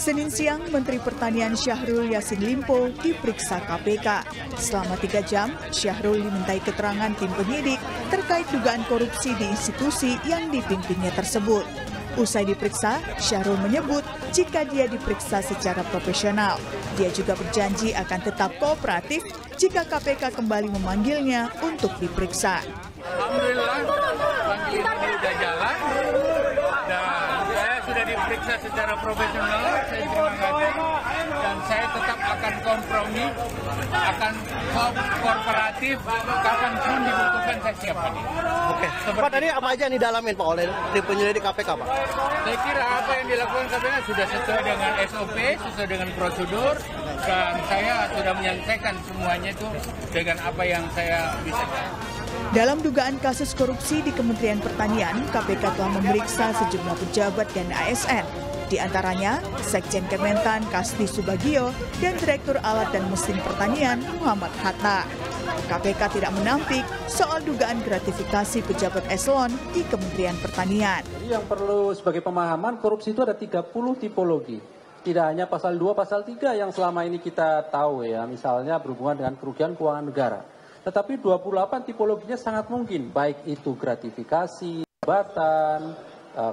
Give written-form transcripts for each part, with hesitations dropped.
Senin siang, Menteri Pertanian Syahrul Yassin Limpo diperiksa KPK. Selama 3 jam, Syahrul dimintai keterangan tim penyidik terkait dugaan korupsi di institusi yang dipimpinnya tersebut. Usai diperiksa, Syahrul menyebut jika dia diperiksa secara profesional. Dia juga berjanji akan tetap kooperatif jika KPK kembali memanggilnya untuk diperiksa. Alhamdulillah, panggilan ini sudah jalan dan saya sudah diperiksa secara profesional. Saya terima kasih dan saya tetap akan kompromi, akan kooperatif, kapanpun dibutuhkan saya siap hadir. Oke, Pak, tadi apa aja yang didalamin Pak oleh tim penyelidik KPK Pak? Saya kira apa yang dilakukan KPK sudah sesuai dengan SOP, sesuai dengan prosedur, dan saya sudah menyelesaikan semuanya itu dengan apa yang saya bisa. Dalam dugaan kasus korupsi di Kementerian Pertanian, KPK telah memeriksa sejumlah pejabat dan ASN. Di antaranya, Sekjen Kementan Kasdi Subagio dan Direktur Alat dan Mesin Pertanian Muhammad Hatta. KPK tidak menampik soal dugaan gratifikasi pejabat eselon di Kementerian Pertanian. Jadi yang perlu sebagai pemahaman, korupsi itu ada 30 tipologi. Tidak hanya pasal 2, pasal 3 yang selama ini kita tahu ya, misalnya berhubungan dengan kerugian keuangan negara. Tetapi 28 tipologinya sangat mungkin, baik itu gratifikasi, jabatan,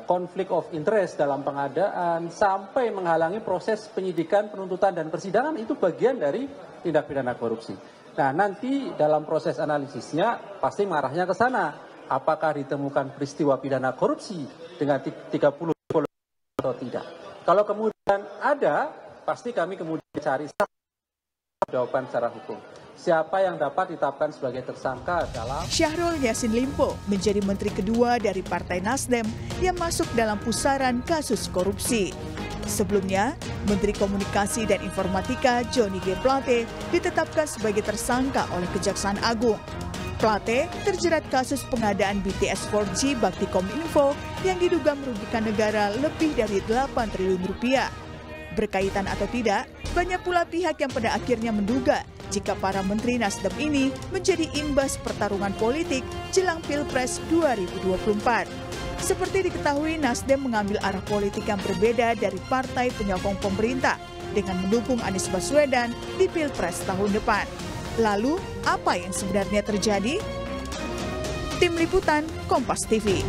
konflik of interest dalam pengadaan, sampai menghalangi proses penyidikan, penuntutan, dan persidangan, itu bagian dari tindak pidana korupsi. Nah, nanti dalam proses analisisnya pasti mengarahnya ke sana. Apakah ditemukan peristiwa pidana korupsi dengan 30 tipologi atau tidak? Kalau kemudian ada, pasti kami kemudian cari jawaban secara hukum. Siapa yang dapat ditetapkan sebagai tersangka dalam... Syahrul Yassin Limpo menjadi menteri kedua dari Partai Nasdem yang masuk dalam pusaran kasus korupsi. Sebelumnya, Menteri Komunikasi dan Informatika Johnny G. Plate ditetapkan sebagai tersangka oleh Kejaksaan Agung. Plate terjerat kasus pengadaan BTS 4G Bakti.Kominfo yang diduga merugikan negara lebih dari 8 triliun rupiah. Berkaitan atau tidak, banyak pula pihak yang pada akhirnya menduga jika para menteri Nasdem ini menjadi imbas pertarungan politik jelang Pilpres 2024. Seperti diketahui, Nasdem mengambil arah politik yang berbeda dari partai penyokong pemerintah dengan mendukung Anies Baswedan di Pilpres tahun depan. Lalu, apa yang sebenarnya terjadi? Tim Liputan Kompas TV.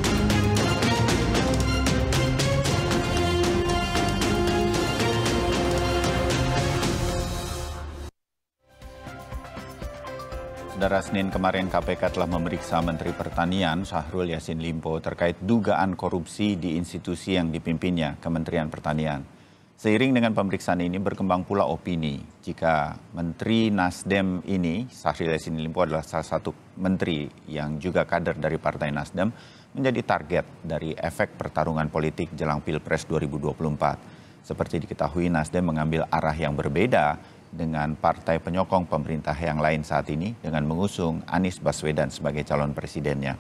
Saudara, Senin kemarin KPK telah memeriksa Menteri Pertanian Syahrul Yassin Limpo terkait dugaan korupsi di institusi yang dipimpinnya, Kementerian Pertanian. Seiring dengan pemeriksaan ini berkembang pula opini jika Menteri Nasdem ini, Syahrul Yassin Limpo adalah salah satu menteri yang juga kader dari Partai Nasdem, menjadi target dari efek pertarungan politik jelang Pilpres 2024. Seperti diketahui, Nasdem mengambil arah yang berbeda dengan partai penyokong pemerintah yang lain saat ini dengan mengusung Anies Baswedan sebagai calon presidennya.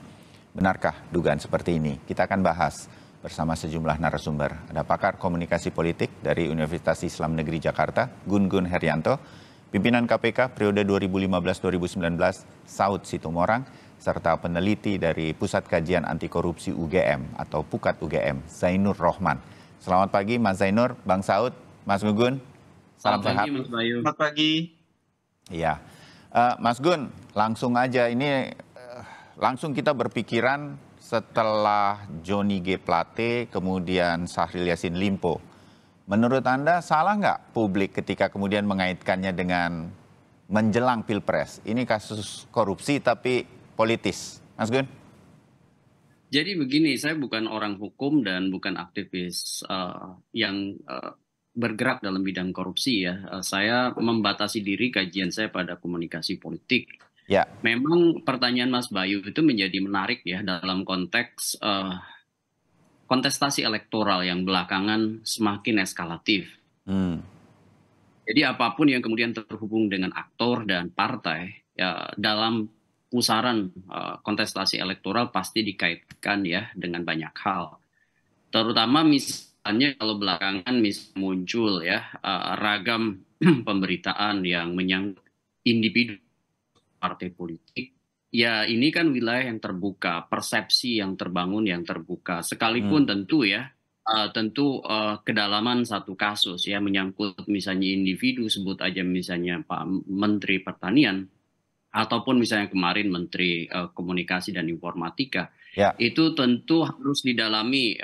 Benarkah dugaan seperti ini? Kita akan bahas bersama sejumlah narasumber. Ada pakar komunikasi politik dari Universitas Islam Negeri Jakarta, Gun Gun Herianto, pimpinan KPK periode 2015-2019, Saud Situmorang, serta peneliti dari Pusat Kajian Anti Korupsi UGM atau Pukat UGM, Zainur Rohman. Selamat pagi Mas Zainur, Bang Saud, Mas Gun. Salam sehat. Pagi, Mas Bayu. Selamat pagi. Iya, Mas Gun, langsung aja ini langsung kita berpikiran setelah Johnny G. Plate, kemudian Syahrul Yassin Limpo. Menurut Anda salah nggak publik ketika kemudian mengaitkannya dengan menjelang Pilpres? Ini kasus korupsi tapi politis, Mas Gun? Jadi begini, saya bukan orang hukum dan bukan aktivis yang bergerak dalam bidang korupsi ya. Saya membatasi diri kajian saya pada komunikasi politik. Ya. Memang pertanyaan Mas Bayu itu menjadi menarik ya dalam konteks kontestasi elektoral yang belakangan semakin eskalatif. Jadi apapun yang kemudian terhubung dengan aktor dan partai ya dalam pusaran kontestasi elektoral pasti dikaitkan ya dengan banyak hal. Terutama misalnya kalau belakangan muncul ya ragam pemberitaan yang menyangkut individu partai politik. Ya ini kan wilayah yang terbuka, persepsi yang terbangun yang terbuka. Sekalipun tentu ya tentu kedalaman satu kasus ya, menyangkut misalnya individu, sebut aja misalnya Pak Menteri Pertanian, ataupun misalnya kemarin Menteri Komunikasi dan Informatika, itu tentu harus didalami,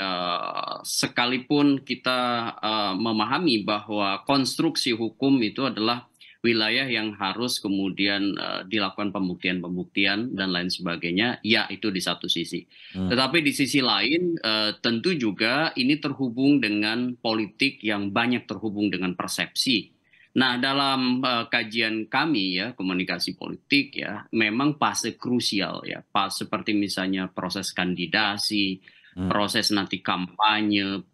sekalipun kita memahami bahwa konstruksi hukum itu adalah wilayah yang harus kemudian dilakukan pembuktian-pembuktian dan lain sebagainya, ya itu di satu sisi. Tetapi di sisi lain tentu juga ini terhubung dengan politik yang banyak terhubung dengan persepsi. Nah, dalam kajian kami ya, komunikasi politik ya, memang fase krusial ya, pas seperti misalnya proses kandidasi, proses nanti kampanye,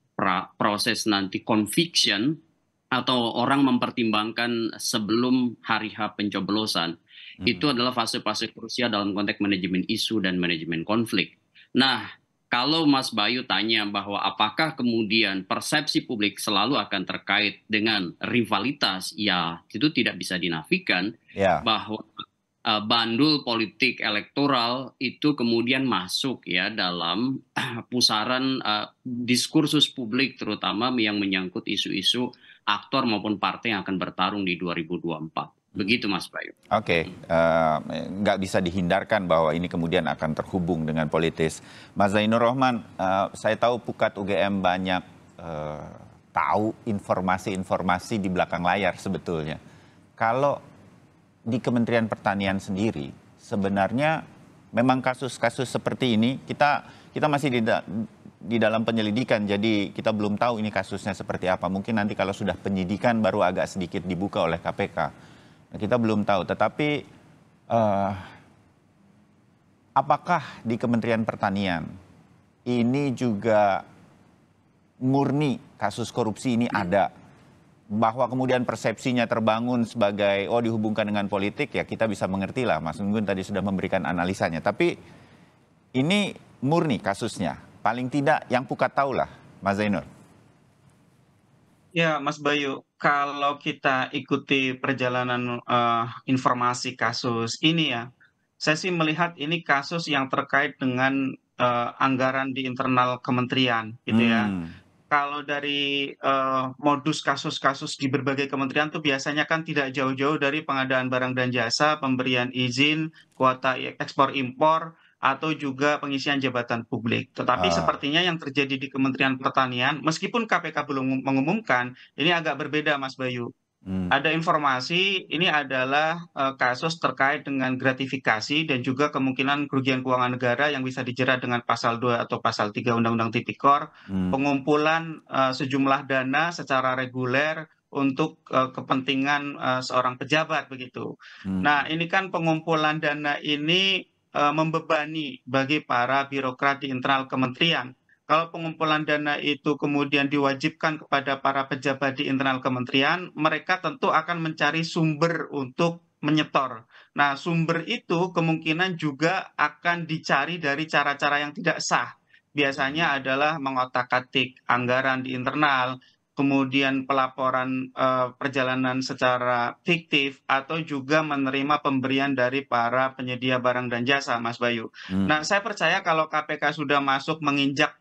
proses nanti conviction, atau orang mempertimbangkan sebelum hari H pencoblosan, itu adalah fase-fase krusial dalam konteks manajemen isu dan manajemen konflik. Nah, kalau Mas Bayu tanya bahwa apakah kemudian persepsi publik selalu akan terkait dengan rivalitas, ya itu tidak bisa dinafikan bahwa bandul politik elektoral itu kemudian masuk ya dalam pusaran diskursus publik, terutama yang menyangkut isu-isu aktor maupun partai yang akan bertarung di 2024. Begitu Mas Bayu. Oke, nggak bisa dihindarkan bahwa ini kemudian akan terhubung dengan politis. Mas Zainur Rohman, saya tahu Pukat UGM banyak tahu informasi-informasi di belakang layar sebetulnya. Kalau di Kementerian Pertanian sendiri, sebenarnya memang kasus-kasus seperti ini kita masih di dalam penyelidikan, jadi kita belum tahu ini kasusnya seperti apa. Mungkin nanti kalau sudah penyidikan baru agak sedikit dibuka oleh KPK. Nah, kita belum tahu, tetapi apakah di Kementerian Pertanian ini juga murni kasus korupsi ini ada? Bahwa kemudian persepsinya terbangun sebagai dihubungkan dengan politik, ya kita bisa mengerti lah. Mas Gun tadi sudah memberikan analisanya. Tapi ini murni kasusnya. Paling tidak yang Pukat tahu lah, Mas Zainur. Ya, Mas Bayu, kalau kita ikuti perjalanan informasi kasus ini ya, saya sih melihat ini kasus yang terkait dengan anggaran di internal kementerian, gitu ya. Kalau dari modus kasus-kasus di berbagai kementerian tuh biasanya kan tidak jauh-jauh dari pengadaan barang dan jasa, pemberian izin, kuota ekspor impor, atau juga pengisian jabatan publik. Tetapi sepertinya yang terjadi di Kementerian Pertanian, meskipun KPK belum mengumumkan, ini agak berbeda Mas Bayu. Ada informasi ini adalah kasus terkait dengan gratifikasi dan juga kemungkinan kerugian keuangan negara yang bisa dijerat dengan pasal 2 atau pasal 3 Undang-Undang Tipikor, pengumpulan sejumlah dana secara reguler untuk kepentingan seorang pejabat begitu. Nah, ini kan pengumpulan dana ini membebani bagi para birokrat di internal kementerian. Kalau pengumpulan dana itu kemudian diwajibkan kepada para pejabat di internal kementerian, mereka tentu akan mencari sumber untuk menyetor. Nah, sumber itu kemungkinan juga akan dicari dari cara-cara yang tidak sah. Biasanya adalah mengotak-atik anggaran di internal, kemudian pelaporan perjalanan secara fiktif, atau juga menerima pemberian dari para penyedia barang dan jasa, Mas Bayu. Nah, saya percaya kalau KPK sudah masuk menginjak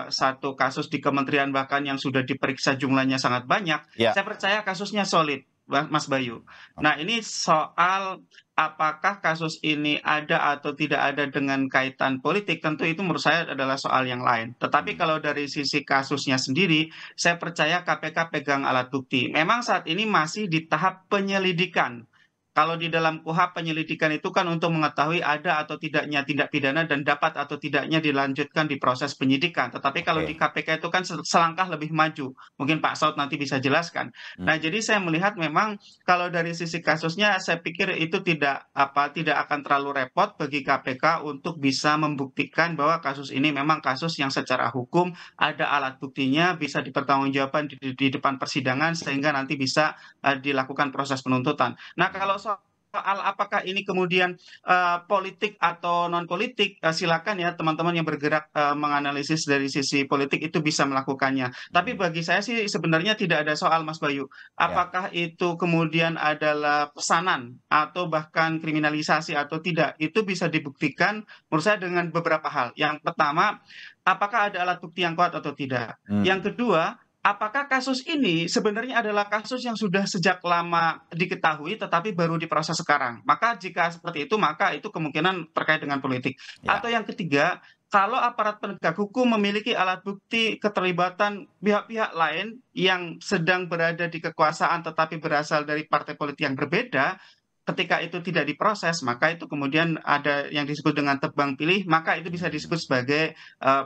satu kasus di kementerian bahkan yang sudah diperiksa jumlahnya sangat banyak, saya percaya kasusnya solid, Mas Bayu. Nah, ini soal apakah kasus ini ada atau tidak ada dengan kaitan politik, tentu itu menurut saya adalah soal yang lain. Tetapi kalau dari sisi kasusnya sendiri, saya percaya KPK pegang alat bukti. Memang saat ini masih di tahap penyelidikan. Kalau di dalam KUHP penyelidikan itu kan untuk mengetahui ada atau tidaknya tindak pidana dan dapat atau tidaknya dilanjutkan di proses penyidikan. Tetapi kalau di KPK itu kan selangkah lebih maju. Mungkin Pak Saud nanti bisa jelaskan. Nah, jadi saya melihat memang kalau dari sisi kasusnya saya pikir itu tidak akan terlalu repot bagi KPK untuk bisa membuktikan bahwa kasus ini memang kasus yang secara hukum ada alat buktinya, bisa dipertanggungjawabkan di depan persidangan sehingga nanti bisa dilakukan proses penuntutan. Nah, kalau soal soal apakah ini kemudian politik atau non politik, silakan ya teman-teman yang bergerak menganalisis dari sisi politik itu bisa melakukannya. Tapi bagi saya sih sebenarnya tidak ada soal, Mas Bayu. Apakah itu kemudian adalah pesanan atau bahkan kriminalisasi atau tidak, itu bisa dibuktikan menurut saya dengan beberapa hal. Yang pertama, apakah ada alat bukti yang kuat atau tidak. Yang kedua, apakah kasus ini sebenarnya adalah kasus yang sudah sejak lama diketahui tetapi baru diproses sekarang? Maka jika seperti itu, maka itu kemungkinan terkait dengan politik. Atau yang ketiga, kalau aparat penegak hukum memiliki alat bukti keterlibatan pihak-pihak lain yang sedang berada di kekuasaan tetapi berasal dari partai politik yang berbeda, ketika itu tidak diproses, maka itu kemudian ada yang disebut dengan tebang pilih, maka itu bisa disebut sebagai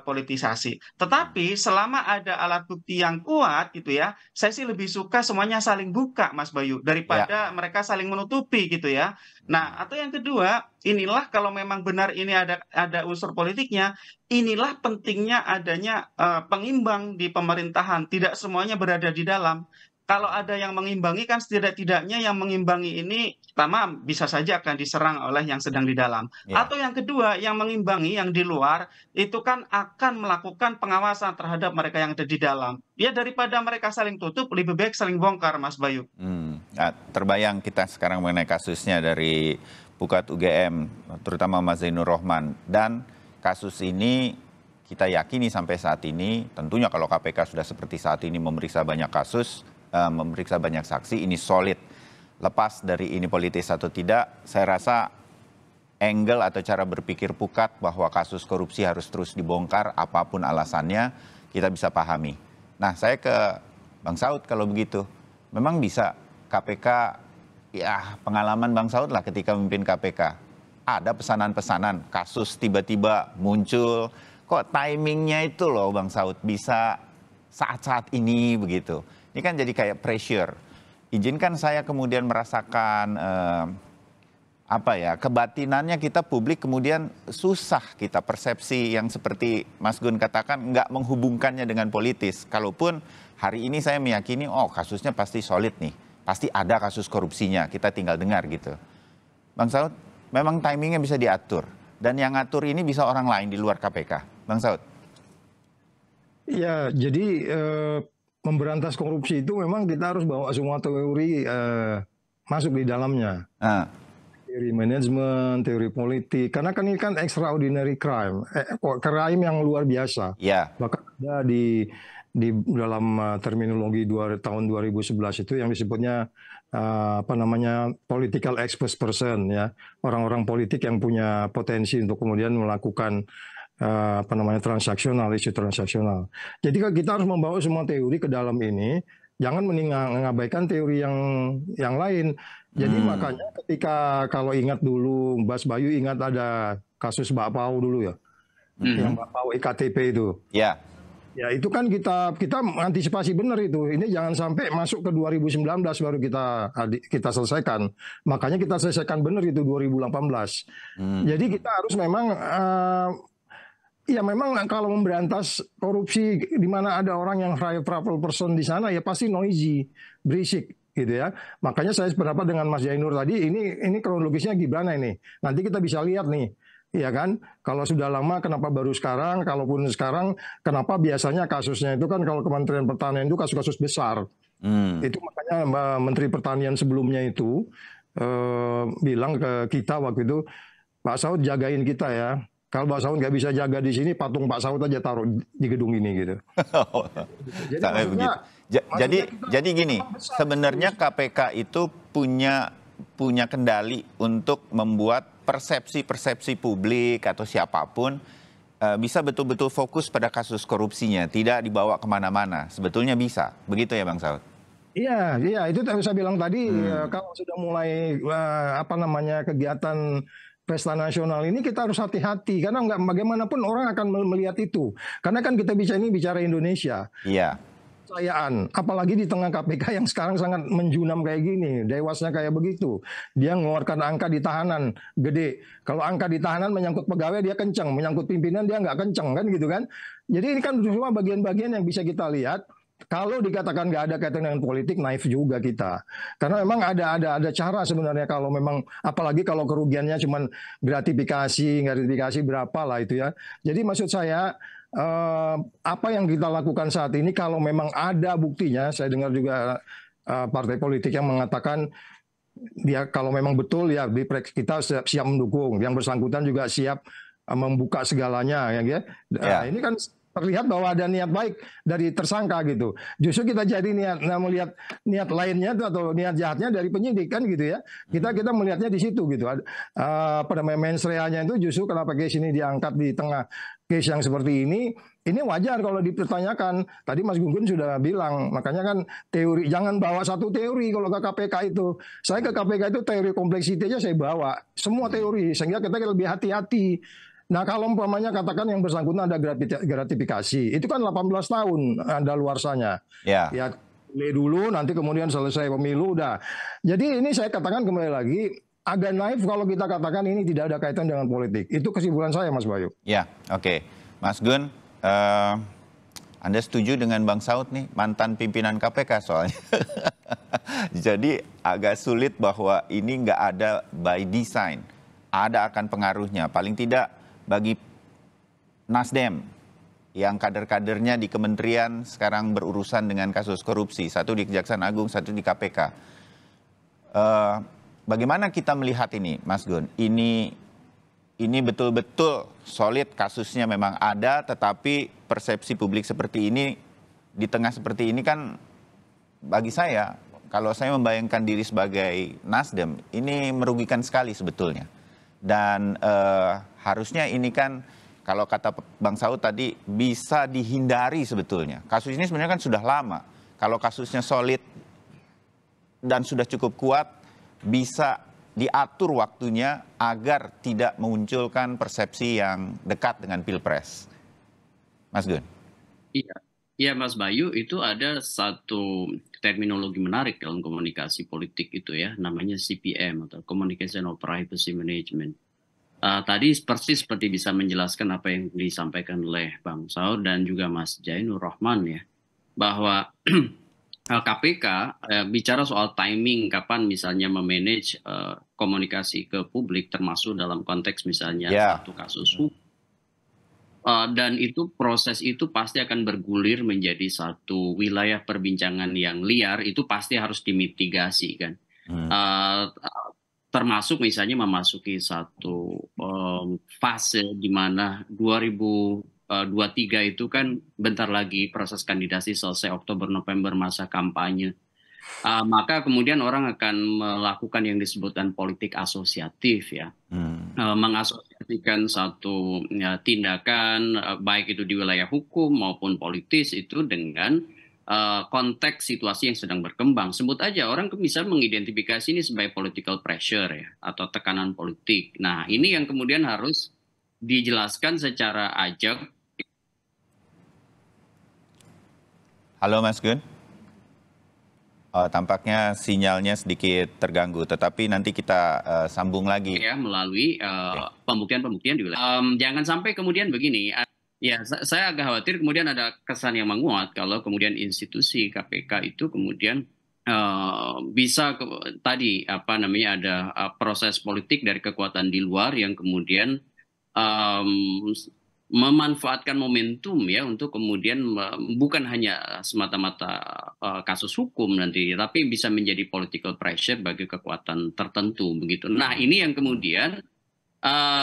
politisasi. Tetapi selama ada alat bukti yang kuat gitu ya, saya sih lebih suka semuanya saling buka, Mas Bayu, daripada mereka saling menutupi gitu ya. Nah, atau yang kedua, inilah kalau memang benar ini ada unsur politiknya, inilah pentingnya adanya pengimbang di pemerintahan, tidak semuanya berada di dalam. Kalau ada yang mengimbangi kan setidak-tidaknya yang mengimbangi ini pertama bisa saja akan diserang oleh yang sedang di dalam. Atau yang kedua, yang mengimbangi yang di luar itu kan akan melakukan pengawasan terhadap mereka yang ada di dalam. Ya daripada mereka saling tutup, lebih baik saling bongkar, Mas Bayu. Terbayang kita sekarang mengenai kasusnya dari Pukat UGM, terutama Mas Zainur Rohman. Dan kasus ini kita yakini sampai saat ini, tentunya kalau KPK sudah seperti saat ini memeriksa banyak kasus, memeriksa banyak saksi, ini solid. Lepas dari ini politis atau tidak, saya rasa angle atau cara berpikir Pukat bahwa kasus korupsi harus terus dibongkar, apapun alasannya, kita bisa pahami. Nah, saya ke Bang Saud kalau begitu. Memang bisa KPK, ya pengalaman Bang Saud lah ketika memimpin KPK. Ada pesanan-pesanan, kasus tiba-tiba muncul, kok timingnya itu loh Bang Saud bisa saat-saat ini begitu. Ini kan jadi kayak pressure. Izinkan saya kemudian merasakan kebatinannya kita publik kemudian susah kita persepsi yang seperti Mas Gun katakan nggak menghubungkannya dengan politis. Kalaupun hari ini saya meyakini kasusnya pasti solid nih, pasti ada kasus korupsinya, kita tinggal dengar gitu. Bang Saud, memang timingnya bisa diatur dan yang ngatur ini bisa orang lain di luar KPK. Bang Saud. Ya, jadi memberantas korupsi itu memang kita harus bawa semua teori masuk di dalamnya. Teori manajemen, teori politik. Karena kan ini kan extraordinary crime. Crime yang luar biasa. Bahkan ada di dalam terminologi tahun 2011 itu yang disebutnya political expert person ya. Orang-orang politik yang punya potensi untuk kemudian melakukan transaksional, isu transaksional. Jadi kita harus membawa semua teori ke dalam ini, jangan mengabaikan teori yang lain. Jadi makanya ketika kalau ingat dulu, Mas Bayu ingat ada kasus Mbak Pau dulu ya, yang Mbak Pau EKTP itu. Ya itu kan kita antisipasi benar itu. Ini jangan sampai masuk ke 2019 baru kita selesaikan. Makanya kita selesaikan benar itu 2018. Jadi kita harus memang ya memang kalau memberantas korupsi di mana ada orang yang high profile person di sana ya pasti noisy, berisik gitu ya. Makanya saya sependapat dengan Mas Zainur tadi, ini kronologisnya gimana ini. Nanti kita bisa lihat nih, ya kan. Kalau sudah lama kenapa baru sekarang, kalaupun sekarang kenapa biasanya kasusnya itu kan kalau Kementerian Pertanian itu kasus-kasus besar. Itu makanya Menteri Pertanian sebelumnya itu bilang ke kita waktu itu, Pak Saud jagain kita ya. Kalau Pak Saud nggak bisa jaga di sini, patung Pak Saud aja taruh di gedung ini gitu. Jadi gini, sebenarnya KPK itu punya kendali untuk membuat persepsi publik atau siapapun bisa betul-betul fokus pada kasus korupsinya, tidak dibawa kemana-mana. Sebetulnya bisa, begitu ya Bang Saud? Iya, itu saya bilang tadi, kalau sudah mulai kegiatan pesta nasional ini kita harus hati-hati karena nggak bagaimanapun orang akan melihat itu. Karena kan kita bicara Indonesia. Iya. Kepercayaan, apalagi di tengah KPK yang sekarang sangat menjunam kayak gini, dewasnya kayak begitu. Dia mengeluarkan angka di tahanan gede. Kalau angka di tahanan menyangkut pegawai dia kencang, menyangkut pimpinan dia nggak kencang kan gitu kan. Jadi ini kan semua bagian-bagian yang bisa kita lihat. kalau dikatakan nggak ada kaitan dengan politik, naif juga kita. Karena memang ada cara sebenarnya kalau memang, apalagi kalau kerugiannya cuma gratifikasi berapa lah itu ya. Jadi maksud saya, apa yang kita lakukan saat ini kalau memang ada buktinya, saya dengar juga partai politik yang mengatakan dia kalau memang betul ya kita siap mendukung, yang bersangkutan juga siap membuka segalanya ya. Nah, ini kan terlihat bahwa ada niat baik dari tersangka gitu. Justru kita jadi melihat niat lainnya atau niat jahatnya dari penyidik kan gitu ya. Kita melihatnya di situ gitu. Pada mens reanya itu justru kenapa case ini diangkat di tengah case yang seperti ini wajar kalau dipertanyakan. Tadi Mas Gun Gun sudah bilang, makanya kan teori, jangan bawa satu teori kalau ke KPK itu. Saya ke KPK itu teori kompleksitinya saya bawa, semua teori, sehingga kita lebih hati-hati. Nah kalau umpamanya katakan yang bersangkutan ada gratifikasi, itu kan 18 tahun daluarsanya. Ya dulu nanti kemudian selesai pemilu udah. Jadi ini saya katakan kembali lagi, agak naif kalau kita katakan ini tidak ada kaitan dengan politik. Itu kesimpulan saya, Mas Bayu. Ya, oke. Mas Gun, Anda setuju dengan Bang Saud nih, mantan pimpinan KPK soalnya. Jadi agak sulit bahwa ini nggak ada by design. Ada akan pengaruhnya, paling tidak bagi Nasdem yang kader-kadernya di kementerian sekarang berurusan dengan kasus korupsi. Satu di Kejaksaan Agung, satu di KPK. Bagaimana kita melihat ini, Mas Gun? Ini betul-betul solid, kasusnya memang ada, tetapi persepsi publik seperti ini, di tengah seperti ini kan bagi saya, kalau saya membayangkan diri sebagai Nasdem, ini merugikan sekali sebetulnya. Dan harusnya ini kan, kalau kata Bang Saud tadi, bisa dihindari sebetulnya. Kasus ini sebenarnya kan sudah lama. Kalau kasusnya solid dan sudah cukup kuat, bisa diatur waktunya agar tidak memunculkan persepsi yang dekat dengan Pilpres. Mas Gun. Iya Mas Bayu, itu ada satu terminologi menarik dalam komunikasi politik itu ya, namanya CPM atau Communication of Privacy Management. Tadi persis seperti bisa menjelaskan apa yang disampaikan oleh Bang Saud dan juga Mas Jainur Rahman ya, bahwa KPK bicara soal timing kapan misalnya memanage komunikasi ke publik, termasuk dalam konteks misalnya satu kasus hukum. Dan itu proses itu pasti akan bergulir menjadi satu wilayah perbincangan yang liar, itu pasti harus dimitigasi kan. Termasuk misalnya memasuki satu fase di mana 2023 itu kan bentar lagi proses kandidasi selesai, Oktober-November masa kampanye. Maka kemudian orang akan melakukan yang disebutkan politik asosiatif ya, mengasosiasikan satu tindakan baik itu di wilayah hukum maupun politis itu dengan konteks situasi yang sedang berkembang. Sebut aja orang bisa mengidentifikasi ini sebagai political pressure ya, atau tekanan politik. Nah ini yang kemudian harus dijelaskan secara ajak. Halo Mas Gun. Tampaknya sinyalnya sedikit terganggu, tetapi nanti kita sambung lagi. Ya, melalui pembuktian-pembuktian di wilayah. Jangan sampai kemudian begini, ya saya agak khawatir kemudian ada kesan yang menguat kalau kemudian institusi KPK itu kemudian bisa tadi ada proses politik dari kekuatan di luar yang kemudian memanfaatkan momentum ya untuk kemudian bukan hanya semata-mata kasus hukum nanti, tapi bisa menjadi political pressure bagi kekuatan tertentu begitu. Nah ini yang kemudian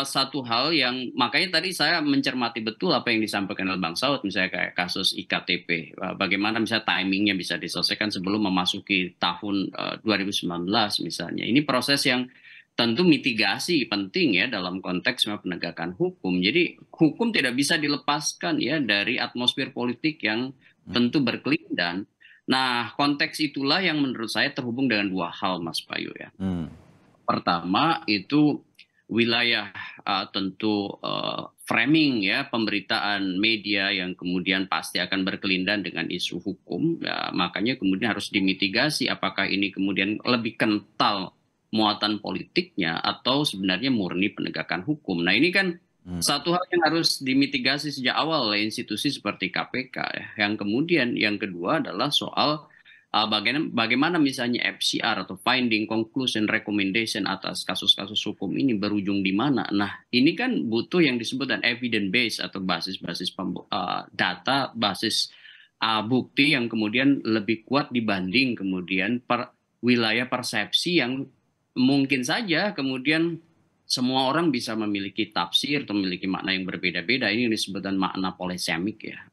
satu hal yang makanya tadi saya mencermati betul apa yang disampaikan oleh Bang Saud, misalnya kayak kasus IKTP, bagaimana misalnya timingnya bisa diselesaikan sebelum memasuki tahun 2019 misalnya. Ini proses yang tentu mitigasi penting ya dalam konteks penegakan hukum. Jadi hukum tidak bisa dilepaskan ya dari atmosfer politik yang tentu berkelindan. Nah konteks itulah yang menurut saya terhubung dengan dua hal Mas Bayu ya. Pertama itu wilayah tentu framing ya, pemberitaan media yang kemudian pasti akan berkelindan dengan isu hukum. Ya, makanya kemudian harus dimitigasi apakah ini kemudian lebih kental muatan politiknya atau sebenarnya murni penegakan hukum. Nah ini kan Satu hal yang harus dimitigasi sejak awal oleh institusi seperti KPK ya. Yang kemudian yang kedua adalah soal bagaimana misalnya FCR atau finding, conclusion, recommendation atas kasus-kasus hukum ini berujung di mana. Nah, ini kan butuh yang disebut dan evidence base atau basis-basis data, basis bukti yang kemudian lebih kuat dibanding kemudian wilayah persepsi yang mungkin saja kemudian semua orang bisa memiliki tafsir atau memiliki makna yang berbeda-beda. Ini disebut makna polisemik ya.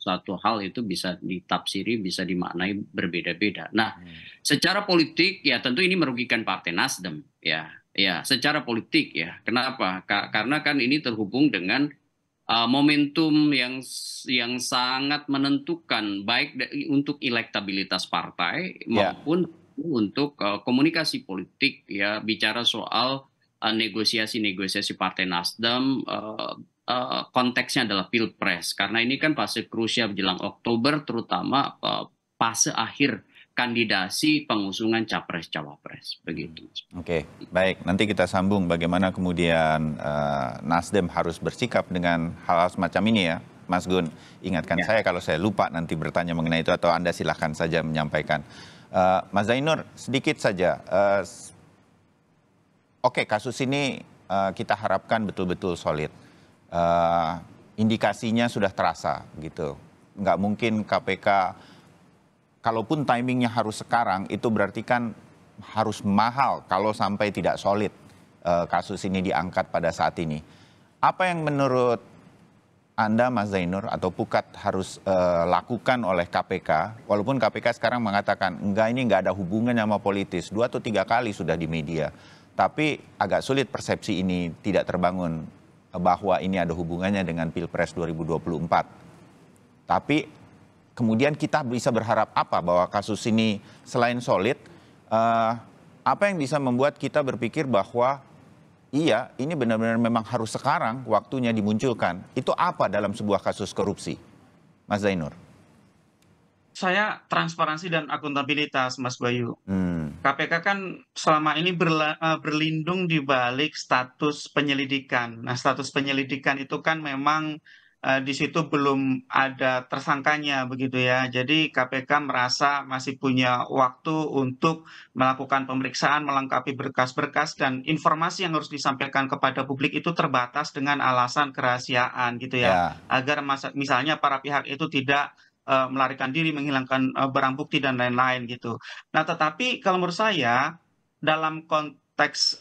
Satu hal itu bisa ditafsiri, bisa dimaknai berbeda-beda. Nah, secara politik ya tentu ini merugikan Partai Nasdem ya. Ya, secara politik ya. Kenapa? Karena kan ini terhubung dengan momentum yang sangat menentukan baik untuk elektabilitas partai maupun untuk komunikasi politik ya, bicara soal negosiasi-negosiasi Partai Nasdem. Konteksnya adalah Pilpres, karena ini kan fase krusial jelang Oktober, terutama fase akhir kandidasi pengusungan Capres-Cawapres, begitu. Oke, baik. Nanti kita sambung bagaimana kemudian Nasdem harus bersikap dengan hal semacam ini ya, Mas Gun. Ingatkan saya kalau saya lupa nanti bertanya mengenai itu, atau Anda silahkan saja menyampaikan. Mas Zainur, sedikit saja. Oke, kasus ini kita harapkan betul-betul solid. Indikasinya sudah terasa gitu. Nggak mungkin KPK, kalaupun timingnya harus sekarang, itu berarti kan harus mahal kalau sampai tidak solid kasus ini diangkat pada saat ini. Apa yang menurut Anda, Mas Zainur, atau Pukat harus lakukan oleh KPK, walaupun KPK sekarang mengatakan enggak, ini nggak ada hubungan sama politis, 2 atau 3 kali sudah di media, tapi agak sulit persepsi ini tidak terbangun bahwa ini ada hubungannya dengan Pilpres 2024. Tapi kemudian kita bisa berharap apa bahwa kasus ini selain solid, apa yang bisa membuat kita berpikir bahwa iya, ini benar-benar memang harus sekarang waktunya dimunculkan. Itu apa dalam sebuah kasus korupsi, Mas Zainur? Saya transparansi dan akuntabilitas, Mas Bayu. KPK kan selama ini berlindung di balik status penyelidikan. Nah, status penyelidikan itu kan memang di situ belum ada tersangkanya begitu ya. Jadi KPK merasa masih punya waktu untuk melakukan pemeriksaan, melengkapi berkas-berkas, dan informasi yang harus disampaikan kepada publik itu terbatas dengan alasan kerahasiaan gitu ya. Agar misalnya para pihak itu tidak melarikan diri, menghilangkan barang bukti dan lain-lain gitu. Nah, tetapi kalau menurut saya dalam konteks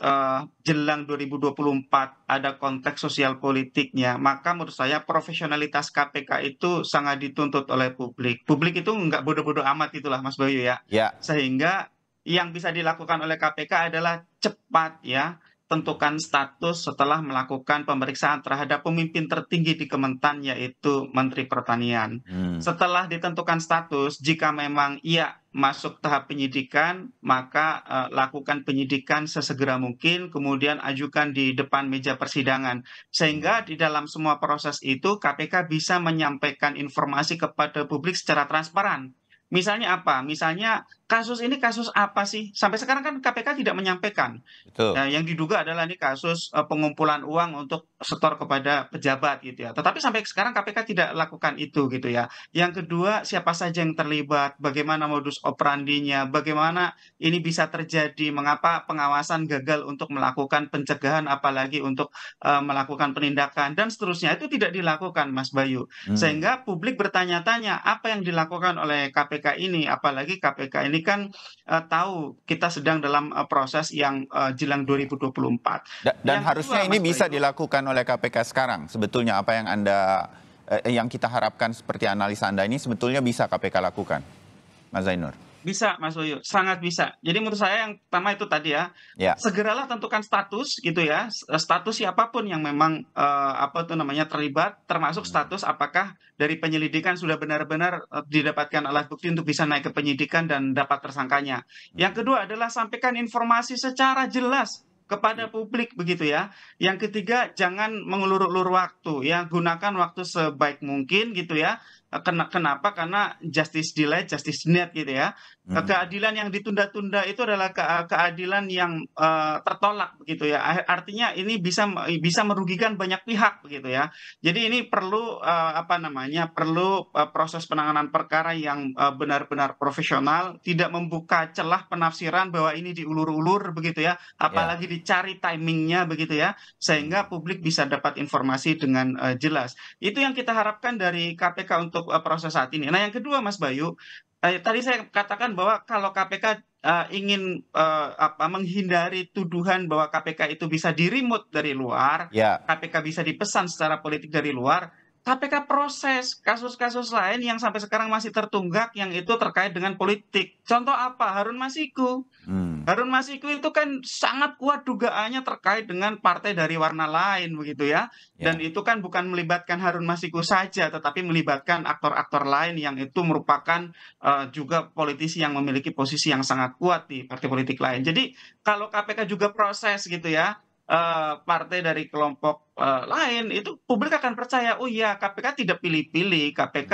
jelang 2024 ada konteks sosial politiknya, maka menurut saya profesionalitas KPK itu sangat dituntut oleh publik. Publik itu nggak bodoh-bodoh amat itulah, Mas Bayu ya. Sehingga yang bisa dilakukan oleh KPK adalah cepat ya, tentukan status setelah melakukan pemeriksaan terhadap pemimpin tertinggi di Kementan, yaitu Menteri Pertanian. Setelah ditentukan status, jika memang ia masuk tahap penyidikan, maka lakukan penyidikan sesegera mungkin, kemudian ajukan di depan meja persidangan. Sehingga di dalam semua proses itu KPK bisa menyampaikan informasi kepada publik secara transparan. Misalnya apa? Misalnya kasus ini kasus apa sih? Sampai sekarang kan KPK tidak menyampaikan. Nah, yang diduga adalah ini kasus pengumpulan uang untuk setor kepada pejabat gitu ya. Tetapi sampai sekarang KPK tidak lakukan itu gitu ya. Yang kedua, siapa saja yang terlibat, bagaimana modus operandinya, bagaimana ini bisa terjadi, mengapa pengawasan gagal untuk melakukan pencegahan, apalagi untuk melakukan penindakan dan seterusnya, itu tidak dilakukan, Mas Bayu. Sehingga publik bertanya-tanya apa yang dilakukan oleh KPK ini, apalagi KPK ini kan tahu kita sedang dalam proses yang jelang 2024. Dan harusnya ini bisa dilakukan oleh KPK sekarang. Sebetulnya apa yang yang kita harapkan seperti analisa Anda ini sebetulnya bisa KPK lakukan, Mas Zainur? Bisa, Mas Bayu, sangat bisa. Jadi menurut saya yang pertama itu tadi ya, segeralah tentukan status gitu ya, status siapapun yang memang terlibat, termasuk status apakah dari penyelidikan sudah benar-benar didapatkan alat bukti untuk bisa naik ke penyidikan dan dapat tersangkanya. Yang kedua adalah sampaikan informasi secara jelas kepada publik begitu ya. Yang ketiga, jangan mengulur-ulur waktu ya, gunakan waktu sebaik mungkin gitu ya. Kenapa? Karena justice delayed, justice denied gitu ya. Keadilan yang ditunda-tunda itu adalah keadilan yang tertolak begitu ya. Artinya ini bisa merugikan banyak pihak begitu ya. Jadi ini perlu perlu proses penanganan perkara yang benar-benar profesional, tidak membuka celah penafsiran bahwa ini diulur-ulur begitu ya, apalagi dicari timingnya begitu ya, sehingga publik bisa dapat informasi dengan jelas. Itu yang kita harapkan dari KPK untuk proses saat ini. Nah, yang kedua, Mas Bayu, tadi saya katakan bahwa kalau KPK ingin menghindari tuduhan bahwa KPK itu bisa di-remote dari luar, KPK bisa dipesan secara politik dari luar, KPK proses kasus-kasus lain yang sampai sekarang masih tertunggak yang itu terkait dengan politik. Contoh apa? Harun Masiku. Harun Masiku itu kan sangat kuat dugaannya terkait dengan partai dari warna lain begitu ya. Dan itu kan bukan melibatkan Harun Masiku saja, tetapi melibatkan aktor-aktor lain yang itu merupakan juga politisi yang memiliki posisi yang sangat kuat di partai politik lain. Jadi kalau KPK juga proses gitu ya, partai dari kelompok lain, itu publik akan percaya, oh iya KPK tidak pilih-pilih, KPK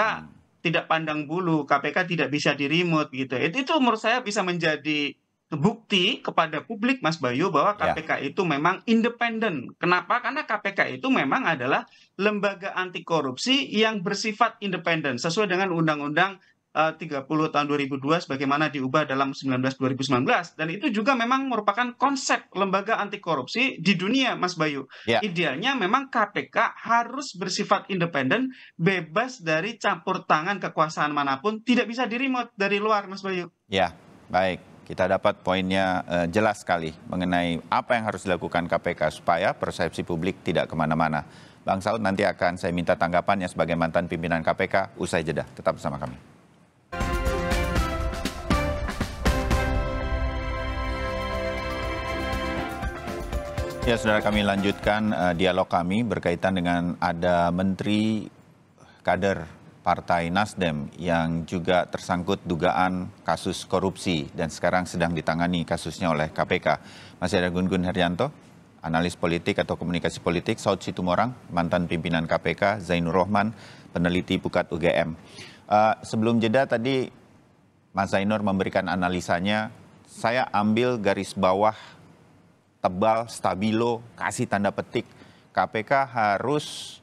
tidak pandang bulu, KPK tidak bisa di-remote gitu. Itu menurut saya bisa menjadi bukti kepada publik, Mas Bayu, bahwa KPK itu memang independen. Kenapa? Karena KPK itu memang adalah lembaga anti korupsi yang bersifat independen sesuai dengan Undang-Undang 30 tahun 2002 sebagaimana diubah dalam 2019 dan itu juga memang merupakan konsep lembaga anti korupsi di dunia, Mas Bayu. Idealnya memang KPK harus bersifat independen, bebas dari campur tangan kekuasaan manapun, tidak bisa di-remote dari luar, Mas Bayu. Ya, baik. Kita dapat poinnya jelas sekali mengenai apa yang harus dilakukan KPK supaya persepsi publik tidak kemana-mana. Bang Saud, nanti akan saya minta tanggapannya sebagai mantan pimpinan KPK usai jeda. Tetap bersama kami. Ya, saudara, kami lanjutkan dialog kami berkaitan dengan ada Menteri Kader Partai Nasdem yang juga tersangkut dugaan kasus korupsi dan sekarang sedang ditangani kasusnya oleh KPK. Masih ada Gun-Gun Herianto, analis politik atau komunikasi politik, Saud Situmorang, mantan pimpinan KPK, Zainur Rohman, peneliti Pukat UGM. Sebelum jeda tadi Mas Zainur memberikan analisanya, saya ambil garis bawah tebal, stabilo, kasih tanda petik, KPK harus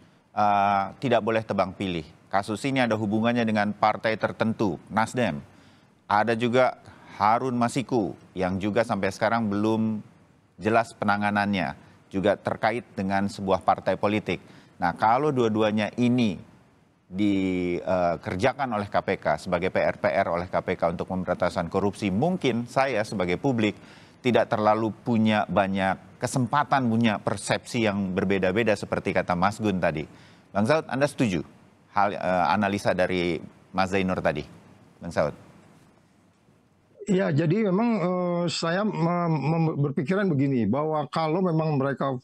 tidak boleh tebang pilih. Kasus ini ada hubungannya dengan partai tertentu, Nasdem. Ada juga Harun Masiku yang juga sampai sekarang belum jelas penanganannya, juga terkait dengan sebuah partai politik. Nah, kalau dua-duanya ini dikerjakan oleh KPK sebagai PR oleh KPK untuk pemberantasan korupsi, mungkin saya sebagai publik tidak terlalu punya banyak kesempatan punya persepsi yang berbeda-beda seperti kata Mas Gun tadi. Bang Saud, Anda setuju hal analisa dari Mas Zainur tadi, Bang Saud? Ya, jadi memang saya berpikiran begini, bahwa kalau memang mereka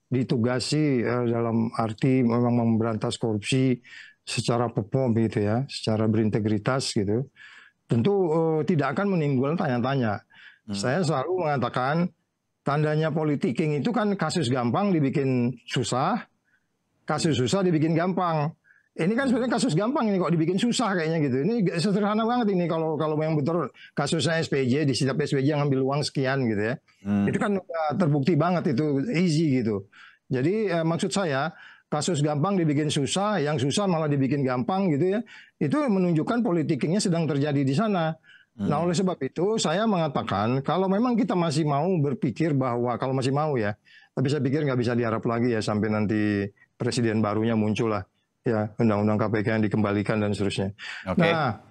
ditugasi dalam arti memang memberantas korupsi secara perform gitu ya, secara berintegritas gitu, tentu tidak akan menimbulkan tanya-tanya. Saya selalu mengatakan tandanya politicking itu kan kasus gampang dibikin susah, kasus susah dibikin gampang. Ini kan sebenarnya kasus gampang ini kok dibikin susah kayaknya gitu. Ini sederhana banget ini kalau memang betul kasusnya SPJ, di setiap SPJ yang ngambil uang sekian gitu ya. Itu kan terbukti banget, itu easy gitu. Jadi maksud saya kasus gampang dibikin susah, yang susah malah dibikin gampang gitu ya. Itu menunjukkan politicking-nya sedang terjadi di sana. Nah, oleh sebab itu saya mengatakan kalau memang kita masih mau berpikir bahwa, kalau masih mau ya, tapi saya pikir nggak bisa diharap lagi ya sampai nanti presiden barunya muncul lah ya, undang-undang KPK yang dikembalikan dan seterusnya. Nah,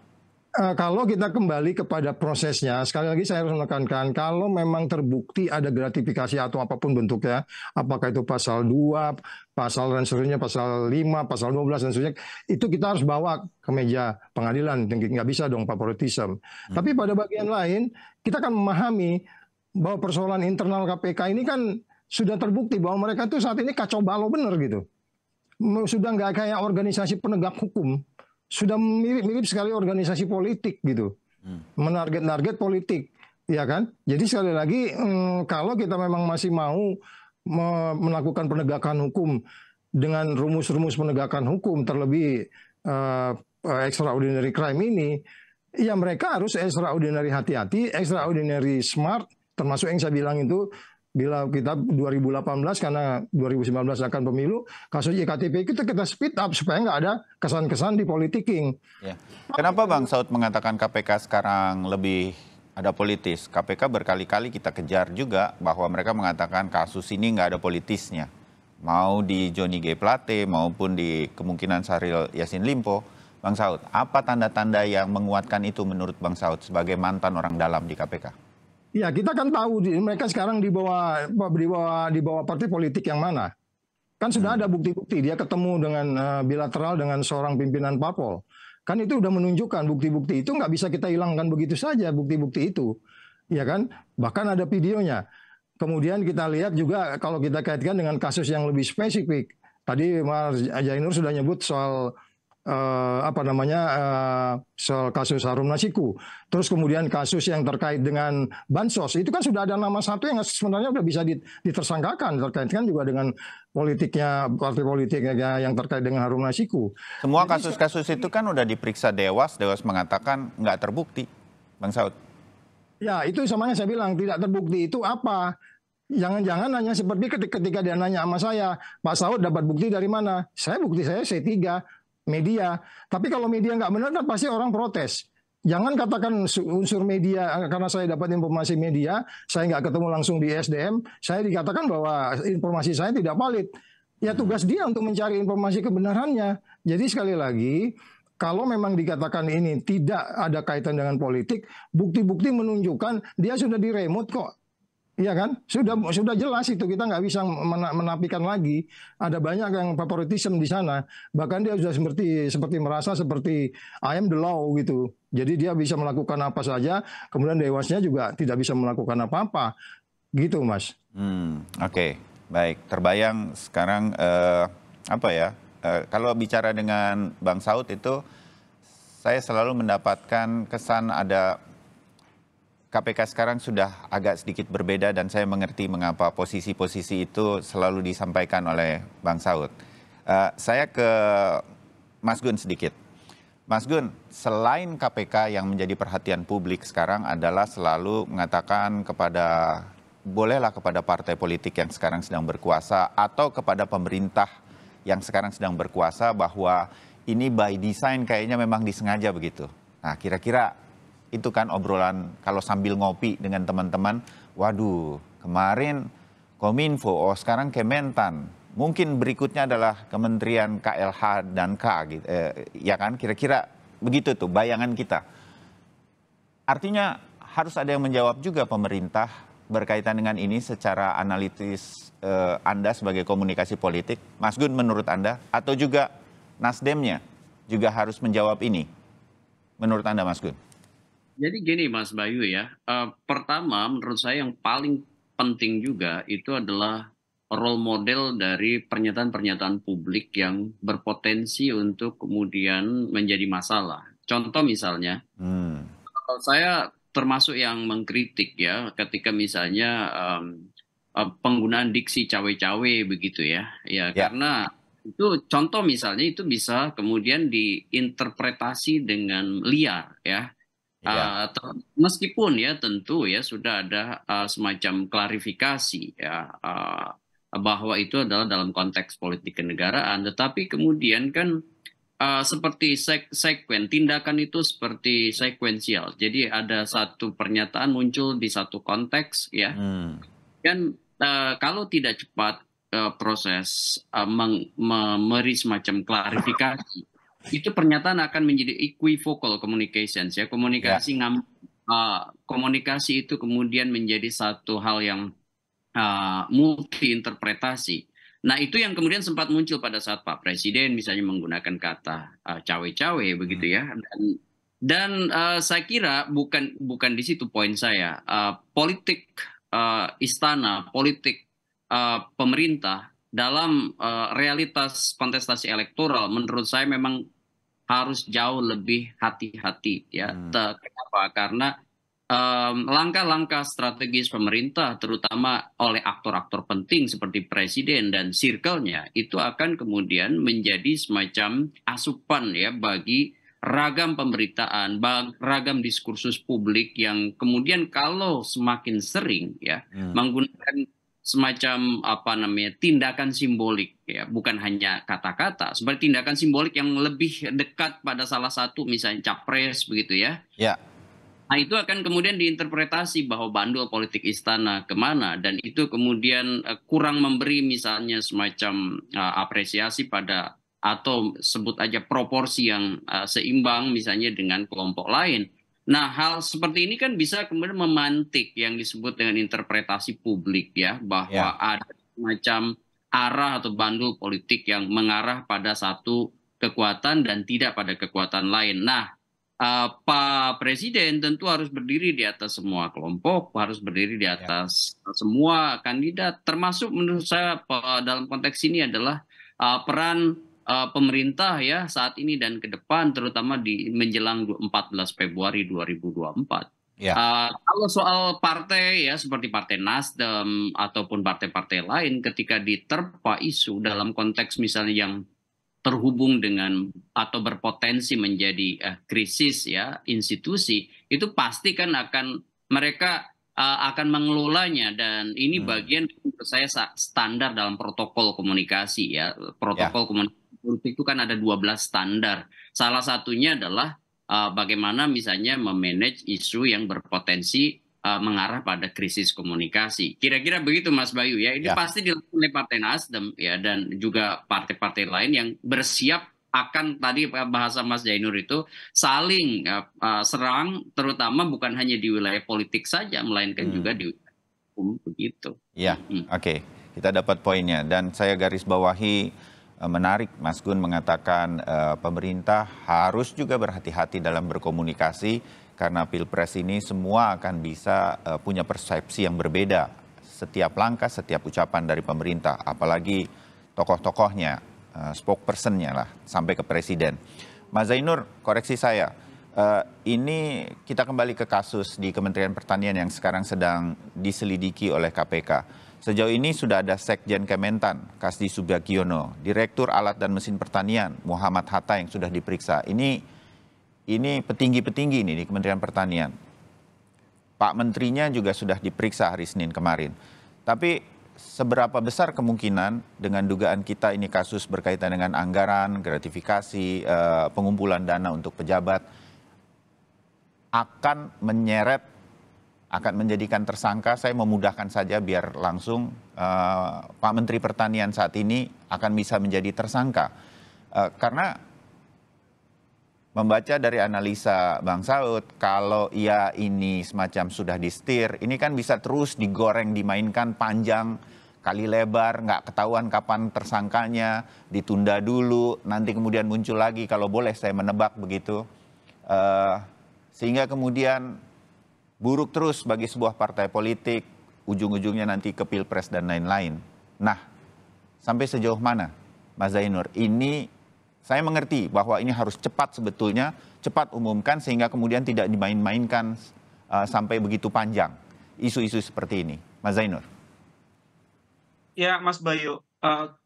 kalau kita kembali kepada prosesnya, sekali lagi saya harus menekankan, kalau memang terbukti ada gratifikasi atau apapun bentuknya, apakah itu pasal 2, pasal dan seterusnya, pasal 5, pasal 12 dan seterusnya, itu kita harus bawa ke meja pengadilan. Nggak bisa dong favoritism. Tapi pada bagian lain, kita kan memahami bahwa persoalan internal KPK ini kan sudah terbukti bahwa mereka tuh saat ini kacau balau bener gitu. Sudah nggak kayak organisasi penegak hukum. Sudah mirip-mirip sekali organisasi politik gitu, menarget politik, ya kan? Jadi sekali lagi kalau kita memang masih mau melakukan penegakan hukum dengan rumus-rumus penegakan hukum, terlebih extraordinary crime ini, ya mereka harus extraordinary hati-hati, extraordinary smart, termasuk yang saya bilang itu, bila kita 2018 karena 2019 akan pemilu, kasus iktp itu kita speed up supaya nggak ada kesan-kesan di politiking. Ya. Kenapa Bang Saud mengatakan KPK sekarang lebih ada politis? KPK berkali-kali kita kejar juga bahwa mereka mengatakan kasus ini nggak ada politisnya. Mau di Johnny G. Plate maupun di kemungkinan Syahrul Yassin Limpo. Bang Saud, apa tanda-tanda yang menguatkan itu menurut Bang Saud sebagai mantan orang dalam di KPK? Ya, kita kan tahu mereka sekarang di bawah partai politik yang mana. Kan sudah ada bukti-bukti dia ketemu dengan bilateral dengan seorang pimpinan parpol. Kan itu udah menunjukkan bukti-bukti itu nggak bisa kita hilangkan begitu saja bukti-bukti itu. Ya kan? Bahkan ada videonya. Kemudian kita lihat juga kalau kita kaitkan dengan kasus yang lebih spesifik. Tadi Mas Jainur sudah nyebut soal soal kasus Harun Masiku. Terus kemudian kasus yang terkait dengan bansos itu kan sudah ada nama satu yang sebenarnya sudah bisa ditersangkakan, terkaitkan juga dengan politiknya partai politiknya yang terkait dengan Harun Masiku. Semua kasus-kasus itu kan udah diperiksa Dewas mengatakan nggak terbukti, Bang Saud. Ya itu samanya saya bilang tidak terbukti itu apa? Jangan-jangan hanya seperti ketika dia nanya sama saya, Pak Saud dapat bukti dari mana? Bukti saya C3. Media, tapi kalau media nggak benar kan pasti orang protes. Jangan katakan unsur media karena saya dapat informasi media, saya nggak ketemu langsung di SDM, saya dikatakan bahwa informasi saya tidak valid. Ya tugas dia untuk mencari informasi kebenarannya. Jadi sekali lagi, kalau memang dikatakan ini tidak ada kaitan dengan politik, bukti-bukti menunjukkan dia sudah diremut kok. Iya kan? Sudah jelas itu, kita nggak bisa menafikan lagi. Ada banyak yang favoritism di sana. Bahkan dia sudah seperti merasa seperti I am the law gitu. Jadi dia bisa melakukan apa saja, kemudian Dewasnya juga tidak bisa melakukan apa-apa. Gitu, Mas. Oke. Baik. Terbayang sekarang kalau bicara dengan Bang Saud itu, saya selalu mendapatkan kesan ada KPK sekarang sudah agak sedikit berbeda dan saya mengerti mengapa posisi-posisi itu selalu disampaikan oleh Bang Saud. Saya ke Mas Gun sedikit. Mas Gun, selain KPK yang menjadi perhatian publik sekarang adalah selalu mengatakan bolehlah kepada partai politik yang sekarang sedang berkuasa atau kepada pemerintah yang sekarang sedang berkuasa bahwa ini by design kayaknya memang disengaja begitu. Nah, kira-kira itu kan obrolan kalau sambil ngopi dengan teman-teman, waduh kemarin Kominfo, sekarang Kementan, mungkin berikutnya adalah Kementerian KLH dan K, gitu, ya kan, kira-kira begitu tuh bayangan kita. Artinya harus ada yang menjawab juga pemerintah berkaitan dengan ini secara analitis Anda sebagai komunikasi politik, Mas Gun menurut Anda, atau juga Nasdemnya juga harus menjawab ini, menurut Anda Mas Gun? Jadi gini Mas Bayu ya, pertama menurut saya yang paling penting juga itu adalah role model dari pernyataan-pernyataan publik yang berpotensi untuk kemudian menjadi masalah. Contoh misalnya, saya termasuk yang mengkritik ya ketika misalnya penggunaan diksi cawe-cawe begitu ya, karena itu contoh misalnya itu bisa kemudian diinterpretasi dengan liar ya. Meskipun ya tentu ya sudah ada semacam klarifikasi ya bahwa itu adalah dalam konteks politik kenegaraan, tetapi kemudian kan seperti tindakan itu seperti sekuensial. Jadi ada satu pernyataan muncul di satu konteks ya, dan kalau tidak cepat proses memberi semacam klarifikasi, itu pernyataan akan menjadi equivocal communications ya, komunikasi itu kemudian menjadi satu hal yang multi interpretasi. Nah itu yang kemudian sempat muncul pada saat Pak Presiden misalnya menggunakan kata cawe-cawe begitu ya, dan saya kira bukan di situ poin saya. Politik istana, politik pemerintah dalam realitas kontestasi elektoral menurut saya memang harus jauh lebih hati-hati ya. Kenapa? Karena langkah-langkah strategis pemerintah, terutama oleh aktor-aktor penting seperti presiden dan circle-nya, itu akan kemudian menjadi semacam asupan ya bagi ragam pemberitaan, ragam diskursus publik yang kemudian kalau semakin sering ya menggunakan semacam tindakan simbolik ya, bukan hanya kata-kata, seperti tindakan simbolik yang lebih dekat pada salah satu misalnya capres begitu ya. Ya. Nah itu akan kemudian diinterpretasi bahwa bandul politik istana kemana, dan itu kemudian kurang memberi misalnya semacam apresiasi pada atau sebut aja proporsi yang seimbang misalnya dengan kelompok lain. Nah hal seperti ini kan bisa kemudian memantik yang disebut dengan interpretasi publik ya, bahwa ada semacam arah atau bandul politik yang mengarah pada satu kekuatan dan tidak pada kekuatan lain. Nah Pak Presiden tentu harus berdiri di atas semua kelompok, harus berdiri di atas semua kandidat, termasuk menurut saya dalam konteks ini adalah peran pemerintah ya saat ini dan ke depan, terutama di menjelang 14 Februari 2024. Kalau soal partai ya seperti Partai Nasdem ataupun partai-partai lain, ketika diterpa isu dalam konteks misalnya yang terhubung dengan atau berpotensi menjadi krisis ya institusi, itu pasti kan mereka akan mengelolanya, dan ini bagian menurut saya standar dalam protokol komunikasi ya. Protokol komunikasi itu kan ada 12 standar. Salah satunya adalah bagaimana misalnya memanage isu yang berpotensi mengarah pada krisis komunikasi. Kira-kira begitu Mas Bayu ya. Ini pasti dilakukan oleh Partai Nasdem ya, dan juga partai-partai lain yang bersiap akan tadi bahasa Mas Jainur itu saling serang, terutama bukan hanya di wilayah politik saja, melainkan juga di wilayah hukum begitu. Ya, oke. Kita dapat poinnya, dan saya garis bawahi menarik Mas Gun mengatakan pemerintah harus juga berhati-hati dalam berkomunikasi. Karena Pilpres ini semua akan bisa punya persepsi yang berbeda. Setiap langkah, setiap ucapan dari pemerintah. Apalagi tokoh-tokohnya, spokesperson-nya lah, sampai ke presiden. Mas Zainur, koreksi saya. Ini kita kembali ke kasus di Kementerian Pertanian yang sekarang sedang diselidiki oleh KPK. Sejauh ini sudah ada Sekjen Kementan, Kasdi Subagiono, Direktur Alat dan Mesin Pertanian, Muhammad Hatta yang sudah diperiksa. Ini petinggi-petinggi ini di Kementerian Pertanian. Pak Menterinya juga sudah diperiksa hari Senin kemarin. Tapi seberapa besar kemungkinan dengan dugaan kita ini kasus berkaitan dengan anggaran, gratifikasi, pengumpulan dana untuk pejabat, akan menyeret, akan menjadikan tersangka? Saya memudahkan saja biar langsung Pak Menteri Pertanian saat ini akan bisa menjadi tersangka. Karena membaca dari analisa Bang Saud, kalau ia ini semacam sudah disetir, ini kan bisa terus digoreng, dimainkan panjang, kali lebar, nggak ketahuan kapan tersangkanya, ditunda dulu, nanti kemudian muncul lagi, kalau boleh saya menebak begitu. Sehingga kemudian buruk terus bagi sebuah partai politik, ujung-ujungnya nanti ke Pilpres dan lain-lain. Nah, sampai sejauh mana Mas Zainur, ini saya mengerti bahwa ini harus cepat sebetulnya, cepat umumkan sehingga kemudian tidak dimain-mainkan sampai begitu panjang isu-isu seperti ini. Mas Zainur. Ya Mas Bayu,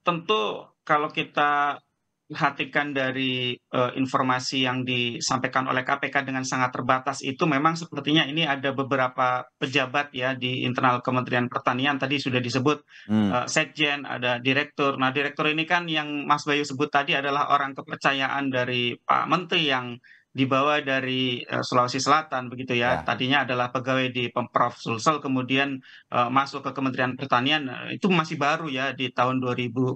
tentu kalau kita perhatikan dari informasi yang disampaikan oleh KPK dengan sangat terbatas itu, memang sepertinya ini ada beberapa pejabat ya di internal Kementerian Pertanian, tadi sudah disebut Sekjen, ada direktur. Nah direktur ini kan yang Mas Bayu sebut tadi adalah orang kepercayaan dari Pak Menteri yang dibawa dari Sulawesi Selatan begitu ya. Tadinya adalah pegawai di Pemprov Sulsel, kemudian masuk ke Kementerian Pertanian, itu masih baru ya di tahun 2019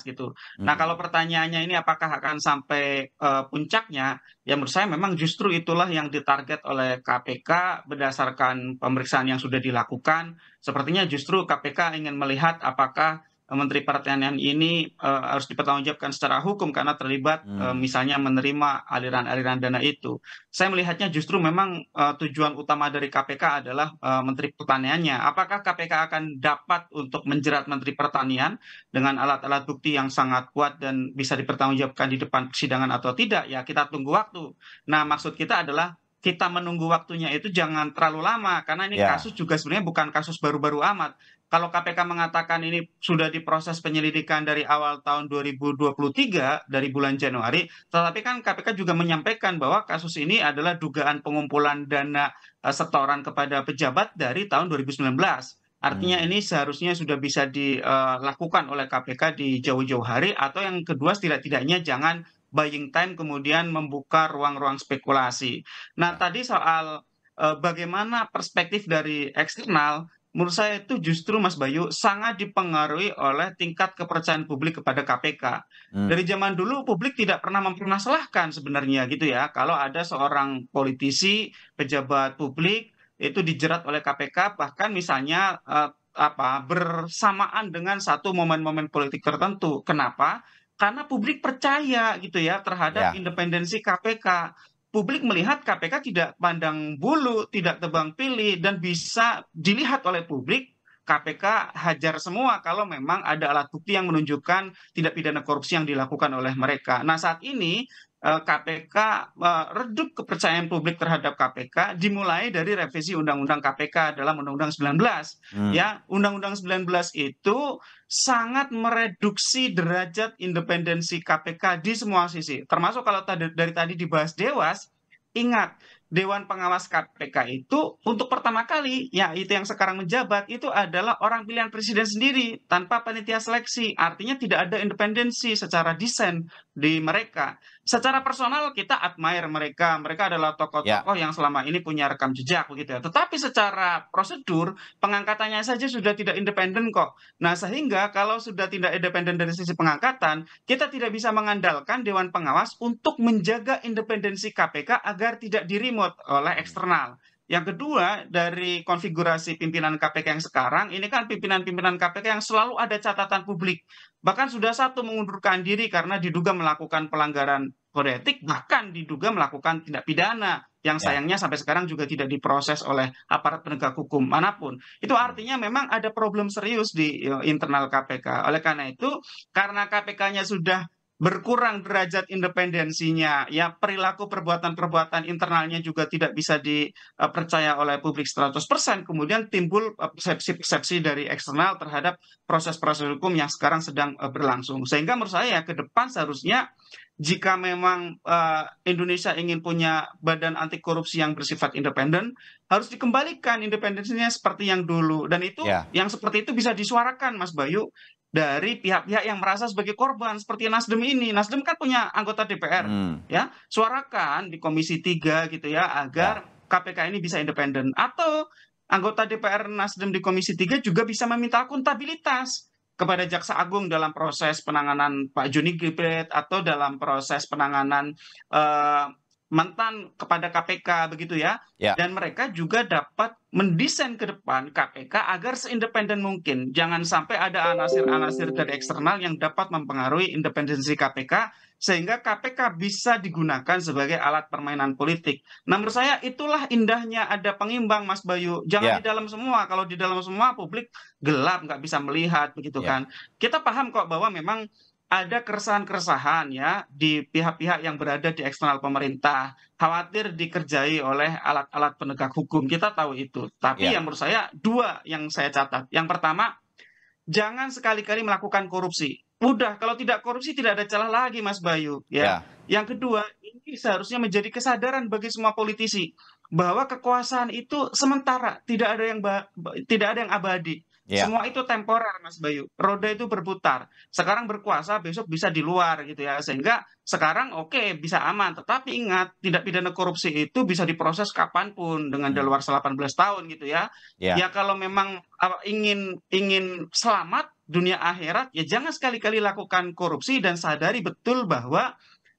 gitu. Nah kalau pertanyaannya ini apakah akan sampai puncaknya, ya menurut saya memang justru itulah yang ditarget oleh KPK berdasarkan pemeriksaan yang sudah dilakukan. Sepertinya justru KPK ingin melihat apakah Menteri Pertanian ini harus dipertanggungjawabkan secara hukum karena terlibat misalnya menerima aliran-aliran dana itu. Saya melihatnya justru memang tujuan utama dari KPK adalah Menteri Pertaniannya. Apakah KPK akan dapat untuk menjerat Menteri Pertanian dengan alat-alat bukti yang sangat kuat dan bisa dipertanggungjawabkan di depan persidangan atau tidak? Ya kita tunggu waktu. Nah maksud kita adalah kita menunggu waktunya itu jangan terlalu lama, karena ini kasus juga sebenarnya bukan kasus baru-baru amat. Kalau KPK mengatakan ini sudah diproses penyelidikan dari awal tahun 2023, dari bulan Januari, tetapi kan KPK juga menyampaikan bahwa kasus ini adalah dugaan pengumpulan dana setoran kepada pejabat dari tahun 2019. Artinya ini seharusnya sudah bisa dilakukan oleh KPK di jauh-jauh hari, atau yang kedua setidak-tidaknya jangan buying time kemudian membuka ruang-ruang spekulasi. Nah, tadi soal bagaimana perspektif dari eksternal, menurut saya itu justru Mas Bayu sangat dipengaruhi oleh tingkat kepercayaan publik kepada KPK. Dari zaman dulu publik tidak pernah mempermasalahkan sebenarnya gitu ya, kalau ada seorang politisi, pejabat publik itu dijerat oleh KPK, bahkan misalnya bersamaan dengan satu momen-momen politik tertentu. Kenapa? Karena publik percaya gitu ya terhadap independensi KPK. Publik melihat KPK tidak pandang bulu, tidak tebang pilih, dan bisa dilihat oleh publik KPK hajar semua kalau memang ada alat bukti yang menunjukkan tindak pidana korupsi yang dilakukan oleh mereka. Nah, saat ini KPK redup kepercayaan publik terhadap KPK dimulai dari revisi Undang-Undang KPK dalam Undang-Undang 19. Ya, Undang-Undang 19 itu sangat mereduksi derajat independensi KPK di semua sisi. Termasuk kalau dari tadi dibahas Dewas, ingat Dewan Pengawas KPK itu untuk pertama kali, ya itu yang sekarang menjabat, itu adalah orang pilihan presiden sendiri tanpa panitia seleksi. Artinya tidak ada independensi secara desain di mereka. Secara personal kita admire mereka. Mereka adalah tokoh-tokoh yang selama ini punya rekam jejak begitu ya. Tetapi secara prosedur pengangkatannya saja sudah tidak independen kok. Nah, sehingga kalau sudah tidak independen dari sisi pengangkatan, kita tidak bisa mengandalkan Dewan Pengawas untuk menjaga independensi KPK agar tidak di-remote oleh eksternal. Yang kedua, dari konfigurasi pimpinan KPK yang sekarang, ini kan pimpinan-pimpinan KPK yang selalu ada catatan publik. Bahkan sudah satu mengundurkan diri karena diduga melakukan pelanggaran kode etik, bahkan diduga melakukan tindak pidana yang sayangnya sampai sekarang juga tidak diproses oleh aparat penegak hukum manapun. Itu artinya memang ada problem serius di internal KPK. Oleh karena itu, karena KPK-nya sudah berkurang derajat independensinya, ya perilaku perbuatan-perbuatan internalnya juga tidak bisa dipercaya oleh publik 100%, kemudian timbul persepsi-persepsi dari eksternal terhadap proses-proses hukum yang sekarang sedang berlangsung. Sehingga menurut saya ke depan seharusnya jika memang Indonesia ingin punya badan anti korupsi yang bersifat independen, harus dikembalikan independensinya seperti yang dulu. Dan itu yang seperti itu bisa disuarakan, Mas Bayu, dari pihak-pihak yang merasa sebagai korban seperti Nasdem ini. Nasdem kan punya anggota DPR, ya, suarakan di Komisi 3 gitu ya agar KPK ini bisa independen. Atau anggota DPR Nasdem di Komisi 3 juga bisa meminta akuntabilitas kepada Jaksa Agung dalam proses penanganan Pak Johnny G. Plate atau dalam proses penanganan mantan kepada KPK begitu ya. Dan mereka juga dapat mendesain ke depan KPK agar seindependen mungkin. Jangan sampai ada anasir-anasir dari eksternal yang dapat mempengaruhi independensi KPK sehingga KPK bisa digunakan sebagai alat permainan politik. Nah, menurut saya itulah indahnya ada pengimbang, Mas Bayu. Jangan di dalam semua. Kalau di dalam semua publik gelap, nggak bisa melihat begitu kan. Kita paham kok bahwa memang ada keresahan-keresahan ya di pihak-pihak yang berada di eksternal pemerintah, khawatir dikerjai oleh alat-alat penegak hukum. Kita tahu itu. Tapi yang menurut saya dua yang saya catat. Yang pertama, jangan sekali-kali melakukan korupsi. Udah, kalau tidak korupsi tidak ada celah lagi, Mas Bayu. Ya. Yang kedua, ini seharusnya menjadi kesadaran bagi semua politisi bahwa kekuasaan itu sementara, tidak ada yang abadi. Semua itu temporer, Mas Bayu. Roda itu berputar. Sekarang berkuasa, besok bisa di luar gitu ya. Sehingga sekarang oke, bisa aman. Tetapi ingat, tindak pidana korupsi itu bisa diproses kapanpun dengan daluarsa 18 tahun gitu ya. Ya kalau memang ingin selamat dunia akhirat, ya jangan sekali-kali lakukan korupsi dan sadari betul bahwa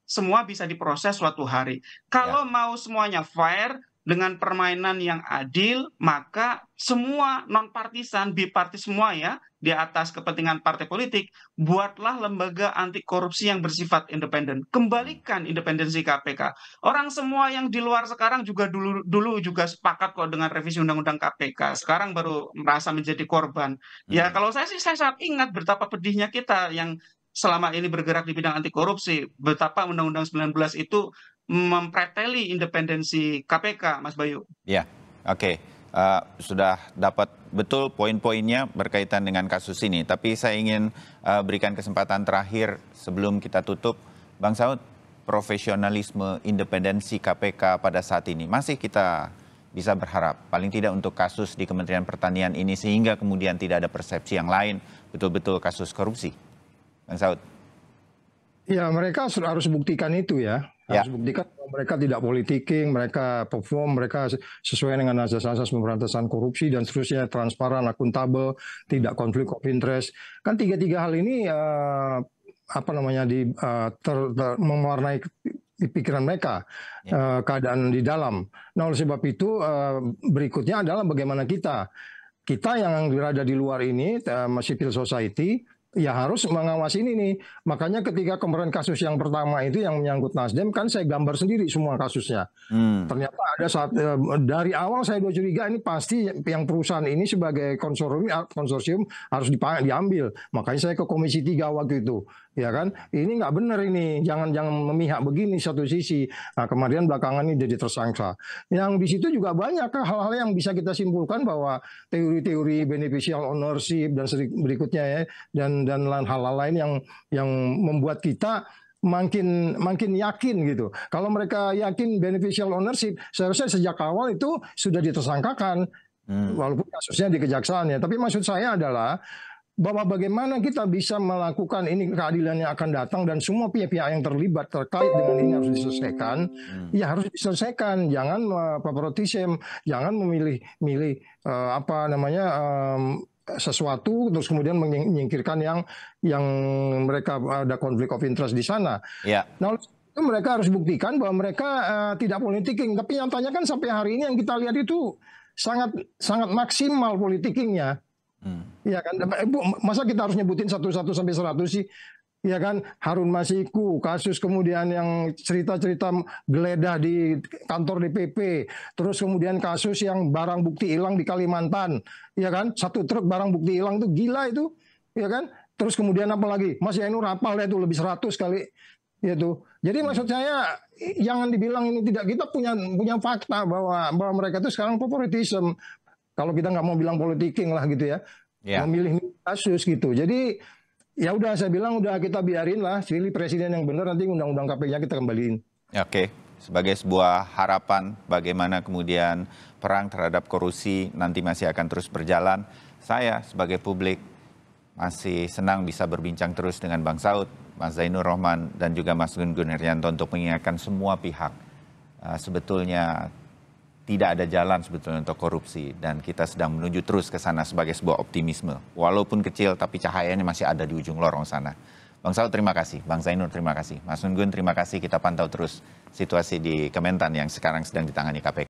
semua bisa diproses suatu hari. Kalau mau semuanya fair, dengan permainan yang adil, maka semua non-partisan, bipartis semua ya, di atas kepentingan partai politik, buatlah lembaga anti korupsi yang bersifat independen. Kembalikan independensi KPK. Orang semua yang di luar sekarang juga dulu juga sepakat kok dengan revisi Undang-Undang KPK. Sekarang baru merasa menjadi korban. Ya kalau saya sih, saya sangat ingat betapa pedihnya kita yang selama ini bergerak di bidang anti korupsi, betapa Undang-Undang 19 itu mempreteli independensi KPK, Mas Bayu. Ya, oke. Sudah dapat betul poin-poinnya berkaitan dengan kasus ini. Tapi saya ingin berikan kesempatan terakhir sebelum kita tutup. Bang Saud, profesionalisme independensi KPK pada saat ini masih kita bisa berharap, paling tidak untuk kasus di Kementerian Pertanian ini, sehingga kemudian tidak ada persepsi yang lain, betul-betul kasus korupsi. Bang Saud. Ya, mereka harus buktikan itu ya. Harus buktikan bahwa mereka tidak politicking, mereka perform, mereka sesuai dengan asas-asas pemberantasan korupsi dan seterusnya, transparan, akuntabel, tidak konflik of interest. Kan tiga hal ini mewarnai pikiran mereka, keadaan di dalam. Nah, oleh sebab itu berikutnya adalah bagaimana kita yang berada di luar ini, civil society, ya harus mengawasi ini nih. Makanya ketika kemarin kasus yang pertama itu yang menyangkut Nasdem, kan saya gambar sendiri semua kasusnya. Ternyata ada dari awal saya udah curiga ini pasti yang perusahaan ini sebagai konsorsium harus diambil. Makanya saya ke Komisi 3 waktu itu. Ya kan, ini nggak benar ini, jangan memihak begini satu sisi. Nah, kemudian belakangan ini jadi tersangka. Yang di situ juga banyak hal-hal yang bisa kita simpulkan bahwa teori-teori beneficial ownership dan berikutnya ya, dan hal-hal lain yang membuat kita makin yakin gitu. Kalau mereka yakin beneficial ownership, seharusnya sejak awal itu sudah ditersangkakan, walaupun kasusnya di kejaksaan ya. Tapi maksud saya adalah bahwa bagaimana kita bisa melakukan ini, keadilan yang akan datang dan semua pihak-pihak yang terlibat terkait dengan ini harus diselesaikan. Ya harus diselesaikan, jangan favoritism, jangan memilih sesuatu terus kemudian menyingkirkan yang mereka ada konflik of interest di sana. Nah, itu mereka harus buktikan bahwa mereka tidak politicking. Tapi nyatanya kan sampai hari ini yang kita lihat itu sangat maksimal politicking-nya. Ya kan, masa kita harus nyebutin 1 sampai 100 sih? Ya kan, Harun Masiku, kasus kemudian yang cerita-cerita geledah di kantor DPP, terus kemudian kasus yang barang bukti hilang di Kalimantan, ya kan, 1 truk barang bukti hilang itu gila itu, ya kan, terus kemudian apa lagi, Mas Yainur hafal itu lebih 100 kali, gitu. Jadi maksud saya jangan dibilang ini tidak, kita punya fakta bahwa mereka itu sekarang favoritism. Kalau kita nggak mau bilang politicking lah gitu ya, memilih kasus gitu. Jadi ya udah, saya bilang udah kita biarin lah, pilih presiden yang benar, nanti undang-undang KPK kita kembaliin. Oke, sebagai sebuah harapan bagaimana kemudian perang terhadap korupsi nanti masih akan terus berjalan. Saya sebagai publik masih senang bisa berbincang terus dengan Bang Saud, Mas Zainur Rohman, dan juga Mas Gun-Gun Herianto untuk mengingatkan semua pihak sebetulnya tidak ada jalan sebetulnya untuk korupsi, dan kita sedang menuju terus ke sana sebagai sebuah optimisme. Walaupun kecil tapi cahayanya masih ada di ujung lorong sana. Bang Saud terima kasih, Bang Zainur terima kasih, Mas Gun terima kasih. Kita pantau terus situasi di Kementan yang sekarang sedang ditangani KPK.